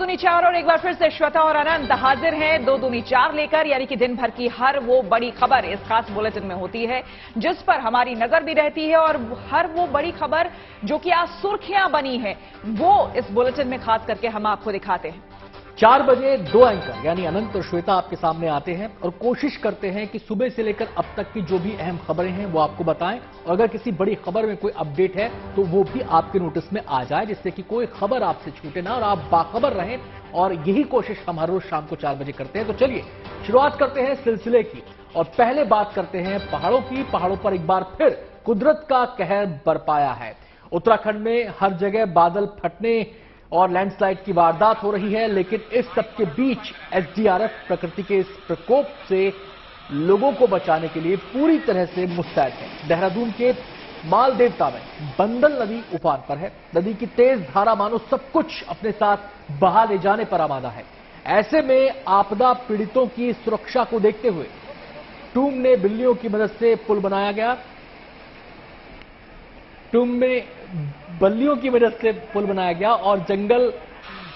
दूनी चार और एक बार फिर से श्वेता और अनंत हाजिर हैं दो दूनी चार लेकर, यानी कि दिन भर की हर वो बड़ी खबर इस खास बुलेटिन में होती है जिस पर हमारी नजर भी रहती है और हर वो बड़ी खबर जो कि आज सुर्खियां बनी है वो इस बुलेटिन में खास करके हम आपको दिखाते हैं। 4 बजे 2 एंकर यानी अनंत और श्वेता आपके सामने आते हैं और कोशिश करते हैं कि सुबह से लेकर अब तक की जो भी अहम खबरें हैं वो आपको बताएं और अगर किसी बड़ी खबर में कोई अपडेट है तो वो भी आपके नोटिस में आ जाए, जिससे कि कोई खबर आपसे छूटे ना और आप बाखबर रहें। और यही कोशिश हम हर रोज शाम को 4 बजे करते हैं। तो चलिए शुरुआत करते हैं सिलसिले की और पहले बात करते हैं पहाड़ों की। पहाड़ों पर एक बार फिर कुदरत का कहर बरपाया है। उत्तराखंड में हर जगह बादल फटने और लैंडस्लाइड की वारदात हो रही है, लेकिन इस सबके बीच एसडीआरएफ प्रकृति के इस प्रकोप से लोगों को बचाने के लिए पूरी तरह से मुस्तैद है। देहरादून के मालदेवता में बंदल नदी उफान पर है। नदी की तेज धारा मानो सब कुछ अपने साथ बहा ले जाने पर आमादा है। ऐसे में आपदा पीड़ितों की सुरक्षा को देखते हुए टूम ने बिल्लियों की मदद से पुल बनाया गया। टूम में बल्लियों की मदद से पुल बनाया गया और जंगल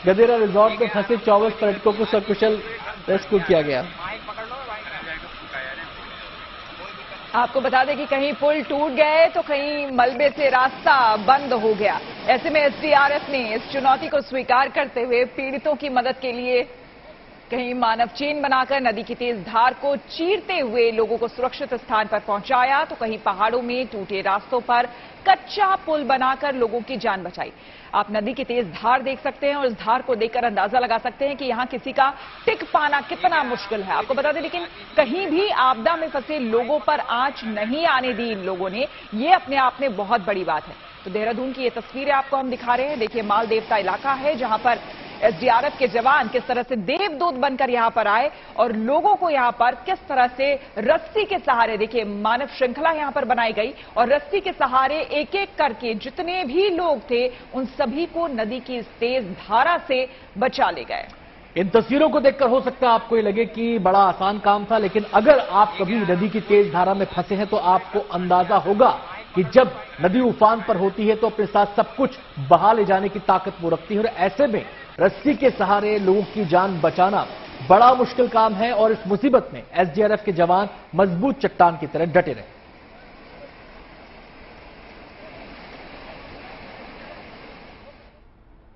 गदेरा रिजॉर्ट में फंसे 24 पर्यटकों को सकुशल रेस्क्यू किया गया। आपको बता दें कि कहीं पुल टूट गए तो कहीं मलबे से रास्ता बंद हो गया। ऐसे में एसडीआरएफ ने इस चुनौती को स्वीकार करते हुए पीड़ितों की मदद के लिए कहीं मानव चेन बनाकर नदी की तेज धार को चीरते हुए लोगों को सुरक्षित स्थान पर पहुंचाया, तो कहीं पहाड़ों में टूटे रास्तों पर कच्चा पुल बनाकर लोगों की जान बचाई। आप नदी की तेज धार देख सकते हैं और इस धार को देखकर अंदाजा लगा सकते हैं कि यहां किसी का टिक पाना कितना मुश्किल है। आपको बता दें लेकिन कहीं भी आपदा में फंसे लोगों पर आंच नहीं आने दी इन लोगों ने, ये अपने आप में बहुत बड़ी बात है। तो देहरादून की ये तस्वीरें आपको हम दिखा रहे हैं। देखिए मालदेवता इलाका है जहां पर एसडीआरएफ के जवान किस तरह से देवदूत बनकर यहां पर आए और लोगों को यहां पर किस तरह से रस्सी के सहारे, देखिए मानव श्रृंखला यहां पर बनाई गई और रस्सी के सहारे एक एक करके जितने भी लोग थे उन सभी को नदी की इस तेज धारा से बचा ले गए। इन तस्वीरों को देखकर हो सकता है आपको ये लगे कि बड़ा आसान काम था, लेकिन अगर आप कभी नदी की तेज धारा में फंसे हैं तो आपको अंदाजा होगा कि जब नदी उफान पर होती है तो अपने साथ सब कुछ बहा ले जाने की ताकत वो रखती है और ऐसे में रस्सी के सहारे लोगों की जान बचाना बड़ा मुश्किल काम है और इस मुसीबत में एसडीआरएफ के जवान मजबूत चट्टान की तरह डटे रहे।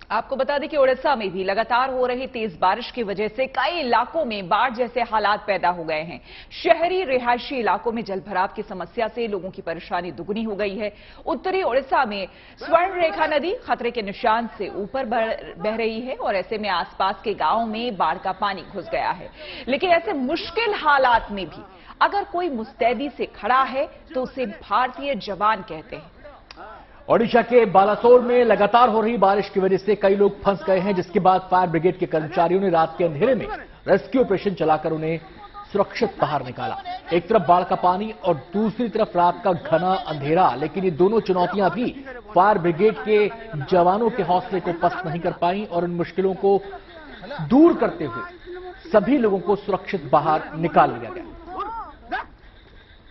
आपको बता दें कि ओडिशा में भी लगातार हो रही तेज बारिश की वजह से कई इलाकों में बाढ़ जैसे हालात पैदा हो गए हैं। शहरी रिहायशी इलाकों में जलभराव की समस्या से लोगों की परेशानी दुगनी हो गई है। उत्तरी ओडिशा में स्वर्ण रेखा नदी खतरे के निशान से ऊपर बह रही है और ऐसे में आसपास के गांवों में बाढ़ का पानी घुस गया है। लेकिन ऐसे मुश्किल हालात में भी अगर कोई मुस्तैदी से खड़ा है तो उसे भारतीय जवान कहते हैं। ओडिशा के बालासोर में लगातार हो रही बारिश की वजह से कई लोग फंस गए हैं, जिसके बाद फायर ब्रिगेड के कर्मचारियों ने रात के अंधेरे में रेस्क्यू ऑपरेशन चलाकर उन्हें सुरक्षित बाहर निकाला। एक तरफ बाढ़ का पानी और दूसरी तरफ रात का घना अंधेरा, लेकिन ये दोनों चुनौतियां भी फायर ब्रिगेड के जवानों के हौसले को पस्त नहीं कर पाई और इन मुश्किलों को दूर करते हुए सभी लोगों को सुरक्षित बाहर निकाल लिया गया।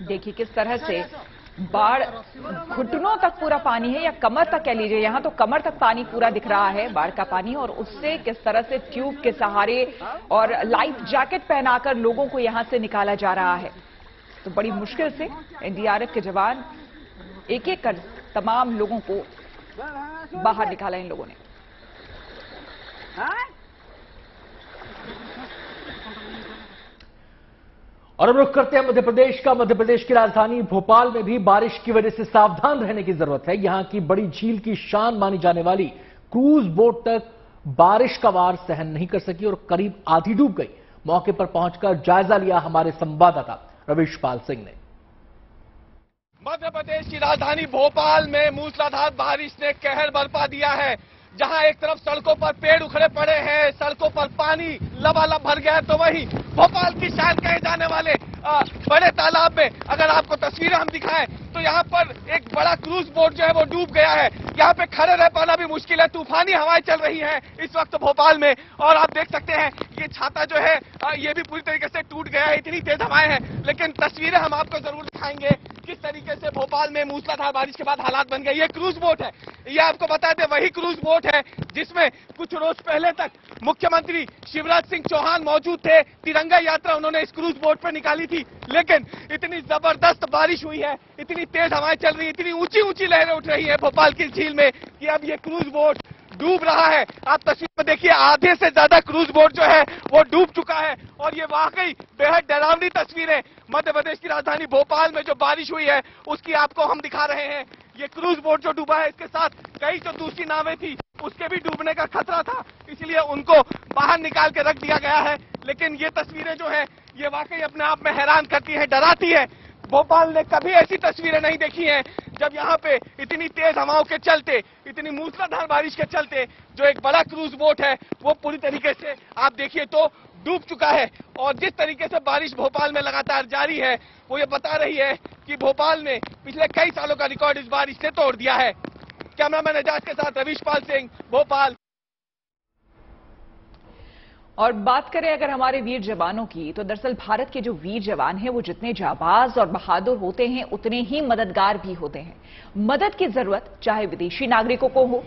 देखिए किस तरह से बाढ़ घुटनों तक पूरा पानी है या कमर तक कह लीजिए, यहां तो कमर तक पानी पूरा दिख रहा है बाढ़ का पानी, और उससे किस तरह से ट्यूब के सहारे और लाइफ जैकेट पहनाकर लोगों को यहां से निकाला जा रहा है। तो बड़ी मुश्किल से एनडीआरएफ के जवान एक एक कर तमाम लोगों को बाहर निकाला इन लोगों ने। और अब रुख करते हैं मध्य प्रदेश का। मध्य प्रदेश की राजधानी भोपाल में भी बारिश की वजह से सावधान रहने की जरूरत है। यहां की बड़ी झील की शान मानी जाने वाली क्रूज बोट तक बारिश का वार सहन नहीं कर सकी और करीब आधी डूब गई। मौके पर पहुंचकर जायजा लिया हमारे संवाददाता रवीश पाल सिंह ने। मध्य प्रदेश की राजधानी भोपाल में मूसलाधार बारिश ने कहर बरपा दिया है। जहां एक तरफ सड़कों पर पेड़ उखड़े पड़े हैं, सड़कों पर पानी लबालब भर गया है, तो वहीं भोपाल की शान कहे जाने वाले बड़े तालाब में अगर आपको तस्वीरें हम दिखाएं तो यहां पर एक बड़ा क्रूज बोट जो है वो डूब गया है। यहां पे खड़े रह पाना भी मुश्किल है। तूफानी हवाएं चल रही हैं इस वक्त भोपाल में और आप देख सकते हैं ये छाता जो है ये भी पूरी तरीके से टूट गया है, इतनी तेज हवाएं हैं। लेकिन तस्वीरें हम आपको जरूर दिखाएंगे किस तरीके से भोपाल में मूसलाधार बारिश के बाद हालात बन गए। ये क्रूज बोट है, ये आपको बता दें वही क्रूज बोट है जिसमें कुछ रोज पहले तक मुख्यमंत्री शिवराज सिंह चौहान मौजूद थे। तिरंगा यात्रा उन्होंने इस क्रूज बोट पर निकाली थी, लेकिन इतनी जबरदस्त बारिश हुई है, इतनी तेज हवाएं चल रही है, इतनी ऊंची ऊंची लहरें उठ रही है भोपाल की झील में कि अब ये क्रूज बोट डूब रहा है। आप तस्वीर में देखिए, आधे से ज्यादा क्रूज बोट जो है वो डूब चुका है और ये वाकई बेहद डरावनी तस्वीरें मध्य प्रदेश की राजधानी भोपाल में जो बारिश हुई है उसकी आपको हम दिखा रहे हैं। ये क्रूज बोट जो डूबा है, इसके साथ कई जो दूसरी नावें थी उसके भी डूबने का खतरा था, इसलिए उनको बाहर निकाल के रख दिया गया है। लेकिन ये तस्वीरें जो है ये वाकई अपने आप में हैरान करती है, डराती है। भोपाल ने कभी ऐसी तस्वीरें नहीं देखी हैं जब यहाँ पे इतनी तेज हवाओं के चलते, इतनी मूसलाधार बारिश के चलते जो एक बड़ा क्रूज बोट है वो पूरी तरीके से आप देखिए तो डूब चुका है। और जिस तरीके से बारिश भोपाल में लगातार जारी है वो ये बता रही है कि भोपाल ने पिछले कई सालों का रिकॉर्ड इस बारिश ने तोड़ दिया है। कैमरामैन एजाज के साथ रवीश पाल सिंह, भोपाल। और बात करें अगर हमारे वीर जवानों की, तो दरअसल भारत के जो वीर जवान हैं वो जितने जाबाज और बहादुर होते हैं उतने ही मददगार भी होते हैं। मदद की जरूरत चाहे विदेशी नागरिकों को हो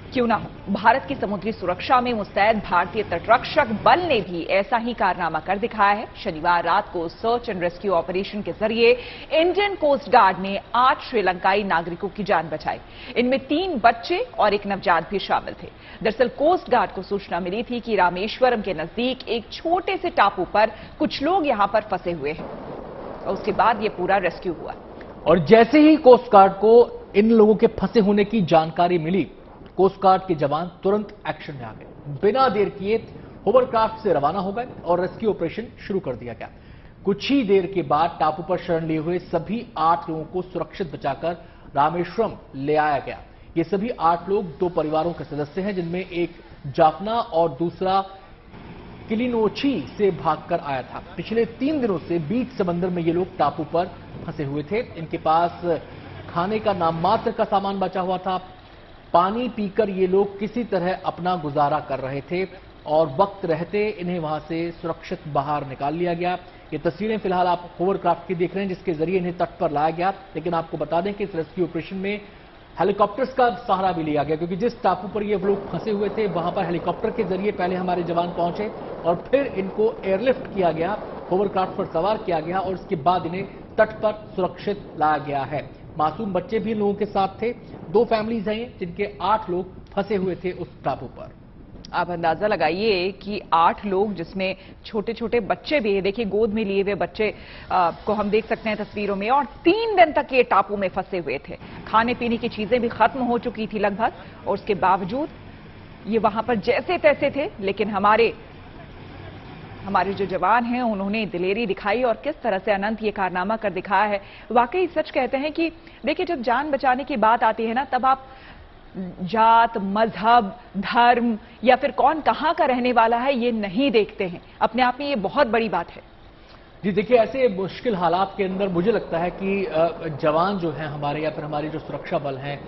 क्यों ना हो, भारत की समुद्री सुरक्षा में मुस्तैद भारतीय तटरक्षक बल ने भी ऐसा ही कारनामा कर दिखाया है। शनिवार रात को सर्च एंड रेस्क्यू ऑपरेशन के जरिए इंडियन कोस्ट गार्ड ने 8 श्रीलंकाई नागरिकों की जान बचाई। इनमें 3 बच्चे और एक नवजात भी शामिल थे। दरअसल कोस्ट गार्ड को सूचना मिली थी कि रामेश्वरम के नजदीक एक छोटे से टापू पर कुछ लोग यहां पर फंसे हुए हैं और उसके बाद यह पूरा रेस्क्यू हुआ। और जैसे ही कोस्ट गार्ड को इन लोगों के फंसे होने की जानकारी मिली, कोस्ट गार्ड के जवान तुरंत एक्शन में आ गए। बिना देर किए होवरक्राफ्ट से रवाना हो गए और रेस्क्यू ऑपरेशन शुरू कर दिया गया। कुछ ही देर के बाद टापू पर शरण लिए हुए सभी 8 लोगों को सुरक्षित बचाकर रामेश्वरम ले आया गया। ये सभी 8 लोग 2 परिवारों के सदस्य हैं, जिनमें एक जाफना और दूसरा किलिनोची से भागकर आया था। पिछले 3 दिनों से बीच समंदर में ये लोग टापू पर फंसे हुए थे। इनके पास खाने का नाम मात्र का सामान बचा हुआ था। पानी पीकर ये लोग किसी तरह अपना गुजारा कर रहे थे और वक्त रहते इन्हें वहां से सुरक्षित बाहर निकाल लिया गया। ये तस्वीरें फिलहाल आप होवरक्राफ्ट की देख रहे हैं जिसके जरिए इन्हें तट पर लाया गया। लेकिन आपको बता दें कि इस रेस्क्यू ऑपरेशन में हेलीकॉप्टर्स का सहारा भी लिया गया, क्योंकि जिस टापू पर ये लोग फंसे हुए थे वहां पर हेलीकॉप्टर के जरिए पहले हमारे जवान पहुंचे और फिर इनको एयरलिफ्ट किया गया, होवरक्राफ्ट पर सवार किया गया और इसके बाद इन्हें तट पर सुरक्षित लाया गया है। मासूम बच्चे भी लोगों के साथ थे। 2 फैमिलीज हैं जिनके 8 लोग फंसे हुए थे उस टापू पर। आप अंदाजा लगाइए कि 8 लोग जिसमें छोटे छोटे बच्चे भी, देखिए गोद में लिए हुए बच्चे को हम देख सकते हैं तस्वीरों में, और 3 दिन तक ये टापू में फंसे हुए थे। खाने पीने की चीजें भी खत्म हो चुकी थी लगभग, और उसके बावजूद ये वहां पर जैसे तैसे थे। लेकिन हमारे जो जवान हैं उन्होंने दिलेरी दिखाई और किस तरह से अनंत ये कारनामा कर दिखाया है। वाकई सच कहते हैं कि देखिए जब जान बचाने की बात आती है ना, तब आप जात, मजहब, धर्म या फिर कौन कहां का रहने वाला है ये नहीं देखते हैं। अपने आप में ये बहुत बड़ी बात है। जी देखिए, ऐसे मुश्किल हालात के अंदर मुझे लगता है कि जवान जो हैं हमारे, या फिर हमारे जो सुरक्षा बल हैं,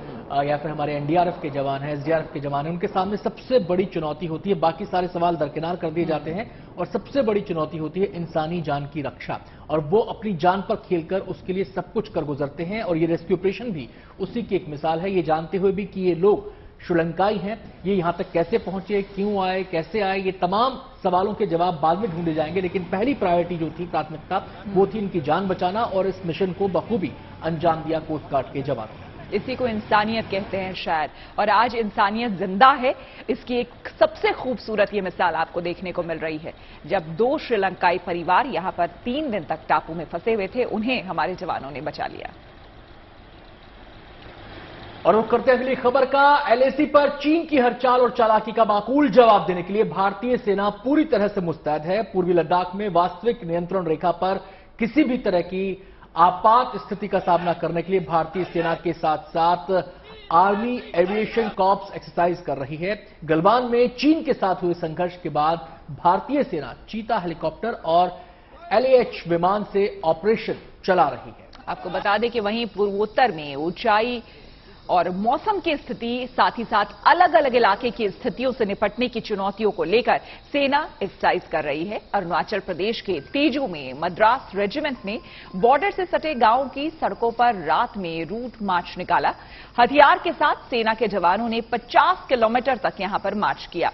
या फिर हमारे एनडीआरएफ के जवान हैं, एसडीआरएफ के जवान हैं, उनके सामने सबसे बड़ी चुनौती होती है, बाकी सारे सवाल दरकिनार कर दिए जाते हैं, और सबसे बड़ी चुनौती होती है इंसानी जान की रक्षा। और वो अपनी जान पर खेलकर उसके लिए सब कुछ कर गुजरते हैं। और ये रेस्क्यू ऑपरेशन भी उसी की एक मिसाल है, ये जानते हुए भी कि ये लोग श्रीलंकाई हैं, ये यहां तक कैसे पहुंचे, क्यों आए, कैसे आए, ये तमाम सवालों के जवाब बाद में ढूंढे जाएंगे। लेकिन पहली प्रायोरिटी जो थी, प्राथमिकता, वो थी इनकी जान बचाना, और इस मिशन को बखूबी अंजाम दिया कोस्ट गार्ड के जवानों। इसी को इंसानियत कहते हैं शायद, और आज इंसानियत जिंदा है। इसकी एक सबसे खूबसूरत ये मिसाल आपको देखने को मिल रही है, जब 2 श्रीलंकाई परिवार यहां पर 3 दिन तक टापू में फंसे हुए थे, उन्हें हमारे जवानों ने बचा लिया। और रुख करते हैं अगली खबर का। एलएसी पर चीन की हर चाल और चालाकी का माकूल जवाब देने के लिए भारतीय सेना पूरी तरह से मुस्तैद है। पूर्वी लद्दाख में वास्तविक नियंत्रण रेखा पर किसी भी तरह की आपात स्थिति का सामना करने के लिए भारतीय सेना के साथ साथ आर्मी एविएशन कॉर्प्स एक्सरसाइज कर रही है। गलवान में चीन के साथ हुए संघर्ष के बाद भारतीय सेना चीता हेलीकॉप्टर और LAH विमान से ऑपरेशन चला रही है। आपको बता दें कि वहीं पूर्वोत्तर में ऊंचाई और मौसम की स्थिति, साथ ही साथ अलग अलग इलाके की स्थितियों से निपटने की चुनौतियों को लेकर सेना एक्सरसाइज कर रही है। अरुणाचल प्रदेश के तेजू में मद्रास रेजिमेंट ने बॉर्डर से सटे गांवों की सड़कों पर रात में रूट मार्च निकाला। हथियार के साथ सेना के जवानों ने 50 किलोमीटर तक यहां पर मार्च किया।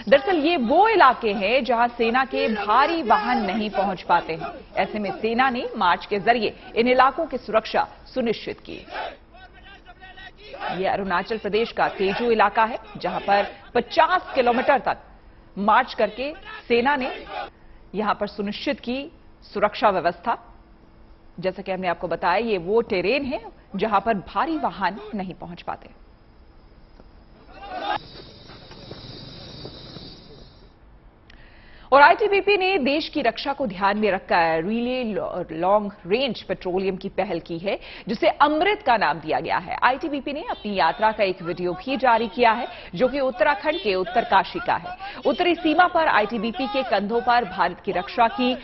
दरअसल ये वो इलाके हैं जहां सेना के भारी वाहन नहीं पहुंच पाते हैं। ऐसे में सेना ने मार्च के जरिए इन इलाकों की सुरक्षा सुनिश्चित की। ये अरुणाचल प्रदेश का तेजू इलाका है जहां पर 50 किलोमीटर तक मार्च करके सेना ने यहां पर सुनिश्चित की सुरक्षा व्यवस्था। जैसा कि हमने आपको बताया, ये वो टेरेन है जहां पर भारी वाहन नहीं पहुंच पाते। और आईटीबीपी ने देश की रक्षा को ध्यान में रखकर रिले लॉन्ग रेंज पेट्रोलियम की पहल की है, जिसे अमृत का नाम दिया गया है। आईटीबीपी ने अपनी यात्रा का एक वीडियो भी जारी किया है, जो कि उत्तराखंड के उत्तरकाशी का है। उत्तरी सीमा पर आईटीबीपी के कंधों पर भारत की रक्षा की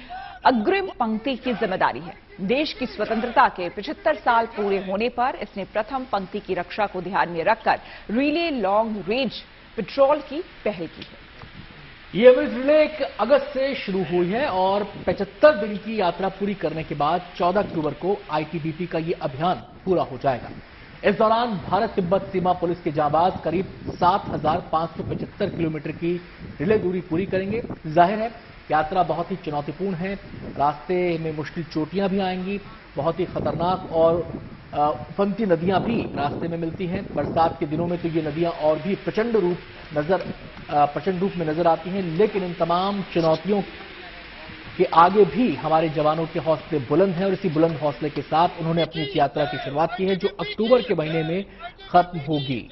अग्रिम पंक्ति की जिम्मेदारी है। देश की स्वतंत्रता के 75 साल पूरे होने पर इसने प्रथम पंक्ति की रक्षा को ध्यान में रखकर रिले लॉन्ग रेंज पेट्रोल की पहल की है। ये अमृत रिले 1 अगस्त से शुरू हुई है और 75 दिन की यात्रा पूरी करने के बाद 14 अक्टूबर को आईटीबीपी का ये अभियान पूरा हो जाएगा। इस दौरान भारत तिब्बत सीमा पुलिस के जांबाज करीब 7,575 किलोमीटर की रिले दूरी पूरी करेंगे। जाहिर है यात्रा बहुत ही चुनौतीपूर्ण है, रास्ते में मुश्किल चोटियां भी आएंगी, बहुत ही खतरनाक और उफनती नदियां भी रास्ते में मिलती हैं। बरसात के दिनों में तो ये नदियां और भी प्रचंड रूप में नजर आती हैं। लेकिन इन तमाम चुनौतियों के आगे भी हमारे जवानों के हौसले बुलंद हैं और इसी बुलंद हौसले के साथ उन्होंने अपनी इस यात्रा की शुरुआत की है, जो अक्टूबर के महीने में खत्म होगी।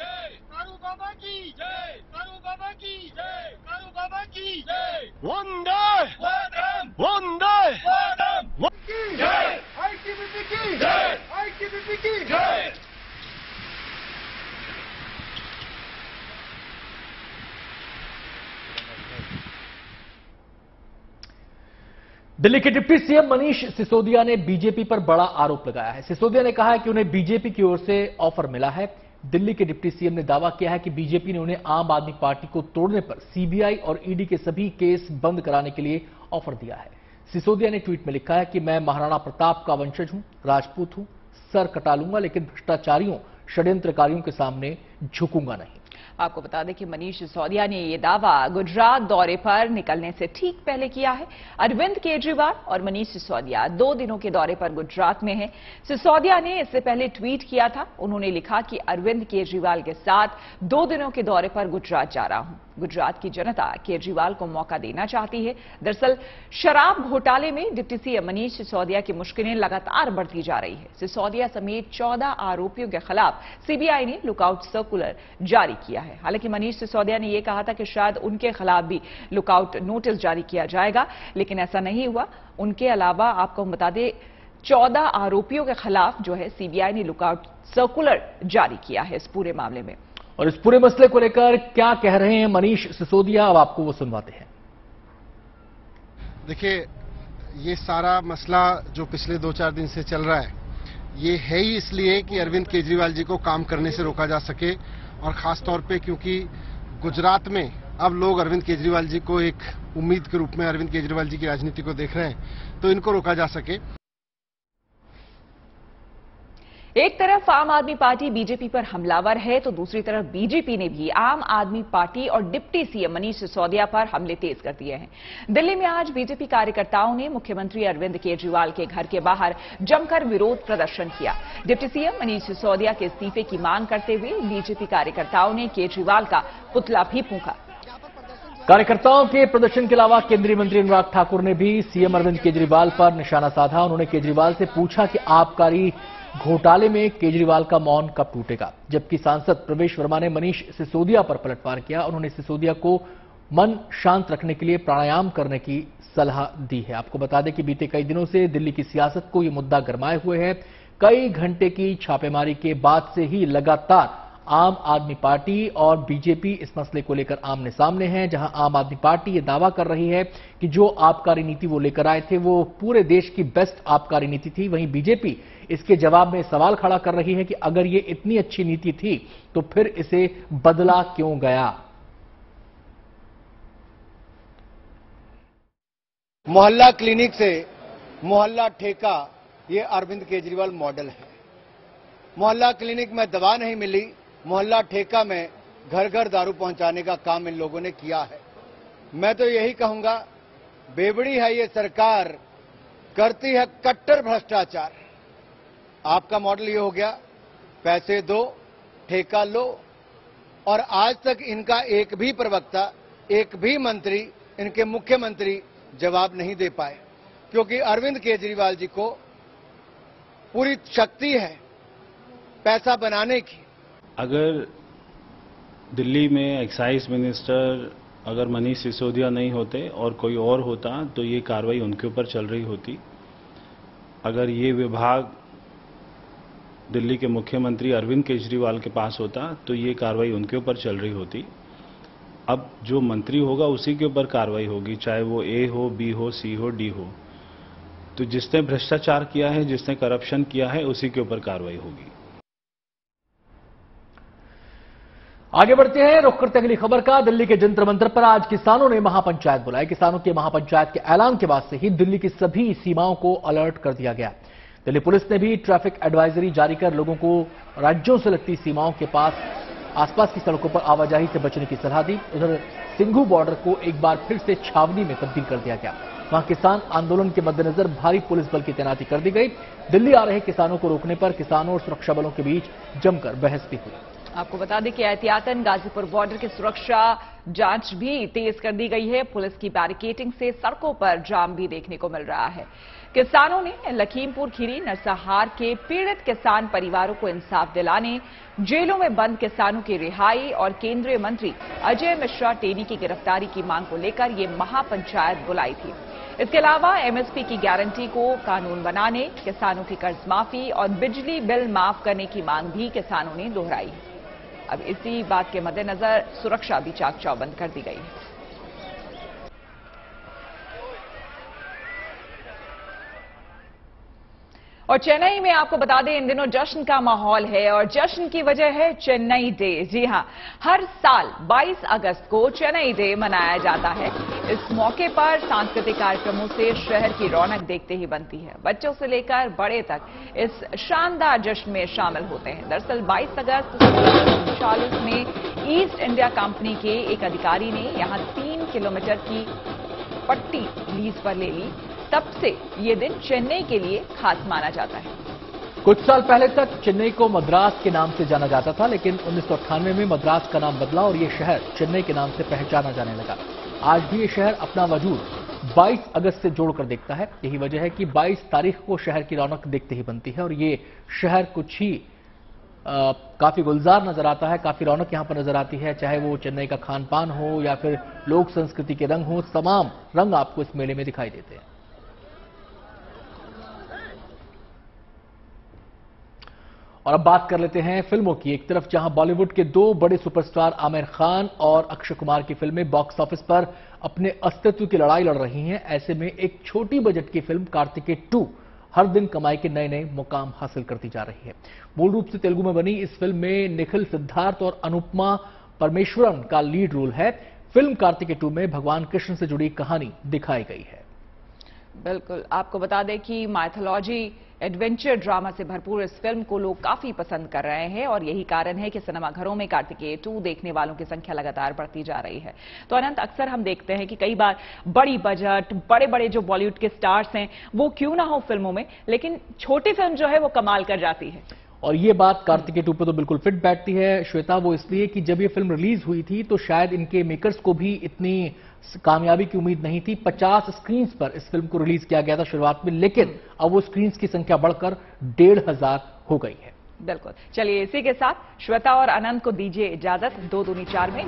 दिल्ली के डिप्टी सीएम मनीष सिसोदिया ने बीजेपी पर बड़ा आरोप लगाया है। सिसोदिया ने कहा है कि उन्हें बीजेपी की ओर से ऑफर मिला है। दिल्ली के डिप्टी सीएम ने दावा किया है कि बीजेपी ने उन्हें आम आदमी पार्टी को तोड़ने पर सीबीआई और ईडी के सभी केस बंद कराने के लिए ऑफर दिया है। सिसोदिया ने ट्वीट में लिखा है कि मैं महाराणा प्रताप का वंशज हूं, राजपूत हूं, सर कटा लूंगा लेकिन भ्रष्टाचारियों, षड्यंत्रकारियों के सामने झुकूंगा नहीं। आपको बता दें कि मनीष सिसोदिया ने यह दावा गुजरात दौरे पर निकलने से ठीक पहले किया है। अरविंद केजरीवाल और मनीष सिसोदिया 2 दिनों के दौरे पर गुजरात में हैं। सिसोदिया ने इससे पहले ट्वीट किया था। उन्होंने लिखा कि अरविंद केजरीवाल के साथ 2 दिनों के दौरे पर गुजरात जा रहा हूं। गुजरात की जनता केजरीवाल को मौका देना चाहती है। दरअसल शराब घोटाले में डिप्टी सीएम मनीष सिसोदिया की मुश्किलें लगातार बढ़ती जा रही है। सिसोदिया समेत 14 आरोपियों के खिलाफ सीबीआई ने लुकआउट सर्कुलर जारी किया है। हालांकि मनीष सिसोदिया ने यह कहा था कि शायद उनके खिलाफ भी लुकआउट नोटिस जारी किया जाएगा, लेकिन ऐसा नहीं हुआ। उनके अलावा आपको बता दें 14 आरोपियों के खिलाफ जो है सीबीआई ने लुकआउट सर्कुलर जारी किया है इस पूरे मामले में। और इस पूरे मसले को लेकर क्या कह रहे हैं मनीष सिसोदिया, अब आपको वो सुनवाते हैं। देखिए, ये सारा मसला जो पिछले 2-4 दिन से चल रहा है, ये है ही इसलिए कि अरविंद केजरीवाल जी को काम करने से रोका जा सके, और खास तौर पे क्योंकि गुजरात में अब लोग अरविंद केजरीवाल जी को एक उम्मीद के रूप में अरविंद केजरीवाल जी की राजनीति को देख रहे हैं, तो इनको रोका जा सके। एक तरफ आम आदमी पार्टी बीजेपी पर हमलावर है, तो दूसरी तरफ बीजेपी ने भी आम आदमी पार्टी और डिप्टी सीएम मनीष सिसोदिया पर हमले तेज कर दिए हैं। दिल्ली में आज बीजेपी कार्यकर्ताओं ने मुख्यमंत्री अरविंद केजरीवाल के घर के बाहर जमकर विरोध प्रदर्शन किया। डिप्टी सीएम मनीष सिसोदिया के इस्तीफे की मांग करते हुए बीजेपी कार्यकर्ताओं ने केजरीवाल का पुतला भी फूंका। कार्यकर्ताओं के प्रदर्शन के अलावा केंद्रीय मंत्री अनुराग ठाकुर ने भी सीएम अरविंद केजरीवाल पर निशाना साधा। उन्होंने केजरीवाल से पूछा कि आबकारी घोटाले में केजरीवाल का मौन कब टूटेगा, जबकि सांसद प्रवेश वर्मा ने मनीष सिसोदिया पर पलटवार किया। उन्होंने सिसोदिया को मन शांत रखने के लिए प्राणायाम करने की सलाह दी है। आपको बता दें कि बीते कई दिनों से दिल्ली की सियासत को यह मुद्दा गरमाए हुए है। कई घंटे की छापेमारी के बाद से ही लगातार आम आदमी पार्टी और बीजेपी इस मसले को लेकर आमने सामने हैं। जहां आम आदमी पार्टी ये दावा कर रही है कि जो आबकारी नीति वो लेकर आए थे वो पूरे देश की बेस्ट आबकारी नीति थी, वहीं बीजेपी इसके जवाब में सवाल खड़ा कर रही है कि अगर ये इतनी अच्छी नीति थी तो फिर इसे बदला क्यों गया। मोहल्ला क्लिनिक से मोहल्ला ठेका, ये अरविंद केजरीवाल मॉडल है। मोहल्ला क्लिनिक में दवा नहीं मिली, मोहल्ला ठेका में घर घर दारू पहुंचाने का काम इन लोगों ने किया है। मैं तो यही कहूंगा, बेवड़ी है ये सरकार, करती है कट्टर भ्रष्टाचार। आपका मॉडल ये हो गया, पैसे दो, ठेका लो, और आज तक इनका एक भी प्रवक्ता, एक भी मंत्री, इनके मुख्यमंत्री जवाब नहीं दे पाए, क्योंकि अरविंद केजरीवाल जी को पूरी शक्ति है पैसा बनाने की। अगर दिल्ली में एक्साइज मिनिस्टर अगर मनीष सिसोदिया नहीं होते और कोई और होता तो ये कार्रवाई उनके ऊपर चल रही होती। अगर ये विभाग दिल्ली के मुख्यमंत्री अरविंद केजरीवाल के पास होता तो ये कार्रवाई उनके ऊपर चल रही होती। अब जो मंत्री होगा उसी के ऊपर कार्रवाई होगी, चाहे वो ए हो, बी हो, सी हो, डी हो। तो जिसने भ्रष्टाचार किया है, जिसने करप्शन किया है, उसी के ऊपर कार्रवाई होगी। आगे बढ़ते हैं, रुख करते अगली खबर का। दिल्ली के जंतर मंतर पर आज किसानों ने महापंचायत बुलाई। किसानों के महापंचायत के ऐलान के बाद से ही दिल्ली की सभी सीमाओं को अलर्ट कर दिया गया। दिल्ली पुलिस ने भी ट्रैफिक एडवाइजरी जारी कर लोगों को राज्यों से लगती सीमाओं के आसपास की सड़कों पर आवाजाही से बचने की सलाह दी। उधर सिंघू बॉर्डर को एक बार फिर से छावनी में तब्दील कर दिया गया। वहां किसान आंदोलन के मद्देनजर भारी पुलिस बल की तैनाती कर दी गई। दिल्ली आ रहे किसानों को रोकने पर किसानों और सुरक्षा बलों के बीच जमकर बहस भी हुई। आपको बता दें कि एहतियातन गाजीपुर बॉर्डर की सुरक्षा जांच भी तेज कर दी गई है। पुलिस की बैरिकेडिंग से सड़कों पर जाम भी देखने को मिल रहा है। किसानों ने लखीमपुर खीरी नरसंहार के पीड़ित किसान परिवारों को इंसाफ दिलाने, जेलों में बंद किसानों की रिहाई और केंद्रीय मंत्री अजय मिश्रा टेनी की गिरफ्तारी की मांग को लेकर ये महापंचायत बुलाई थी। इसके अलावा एमएसपी की गारंटी को कानून बनाने, किसानों की कर्ज माफी और बिजली बिल माफ करने की मांग भी किसानों ने दोहराई। अब इसी बात के मद्देनजर सुरक्षा भी चाक चौबंद कर दी गई है। और चेन्नई में आपको बता दें इन दिनों जश्न का माहौल है और जश्न की वजह है चेन्नई डे। जी हां, हर साल 22 अगस्त को चेन्नई डे मनाया जाता है। इस मौके पर सांस्कृतिक कार्यक्रमों से शहर की रौनक देखते ही बनती है। बच्चों से लेकर बड़े तक इस शानदार जश्न में शामिल होते हैं। दरअसल 22 अगस्त 1939 में ईस्ट इंडिया कंपनी के एक अधिकारी ने यहां 3 किलोमीटर की पट्टी लीज पर ले ली। तब से ये दिन चेन्नई के लिए खास माना जाता है। कुछ साल पहले तक चेन्नई को मद्रास के नाम से जाना जाता था, लेकिन 1998 में मद्रास का नाम बदला और ये शहर चेन्नई के नाम से पहचाना जाने लगा। आज भी ये शहर अपना वजूद 22 अगस्त से जोड़कर देखता है। यही वजह है कि 22 तारीख को शहर की रौनक देखते ही बनती है और ये शहर कुछ ही काफी गुलजार नजर आता है। काफी रौनक यहां पर नजर आती है, चाहे वो चेन्नई का खान पान हो या फिर लोक संस्कृति के रंग हो। तमाम रंग आपको इस मेले में दिखाई देते हैं। और अब बात कर लेते हैं फिल्मों की। एक तरफ जहां बॉलीवुड के 2 बड़े सुपरस्टार आमिर खान और अक्षय कुमार की फिल्में बॉक्स ऑफिस पर अपने अस्तित्व की लड़ाई लड़ रही हैं, ऐसे में एक छोटी बजट की फिल्म कार्तिकेय 2 हर दिन कमाई के नए नए मुकाम हासिल करती जा रही है। मूल रूप से तेलुगु में बनी इस फिल्म में निखिल सिद्धार्थ और अनुपमा परमेश्वरन का लीड रोल है। फिल्म कार्तिकेय 2 में भगवान कृष्ण से जुड़ी कहानी दिखाई गई है। बिल्कुल, आपको बता दें कि माइथोलॉजी एडवेंचर ड्रामा से भरपूर इस फिल्म को लोग काफी पसंद कर रहे हैं और यही कारण है कि सिनेमाघरों में कार्तिकेय 2 देखने वालों की संख्या लगातार बढ़ती जा रही है। तो अनंत, अक्सर हम देखते हैं कि कई बार बड़ी बजट, बड़े बड़े जो बॉलीवुड के स्टार्स हैं वो क्यों ना हो फिल्मों में, लेकिन छोटी फिल्म जो है वो कमाल कर जाती है। और ये बात कार्तिकेय 2 पे तो बिल्कुल फिट बैठती है श्वेता। वो इसलिए कि जब ये फिल्म रिलीज हुई थी तो शायद इनके मेकर्स को भी इतनी कामयाबी की उम्मीद नहीं थी। 50 स्क्रीन्स पर इस फिल्म को रिलीज किया गया था शुरुआत में, लेकिन अब वो स्क्रीन्स की संख्या बढ़कर 1500 हो गई है। बिल्कुल, चलिए इसी के साथ श्वेता और अनंत को दीजिए इजाजत। 2 दूनी 4 में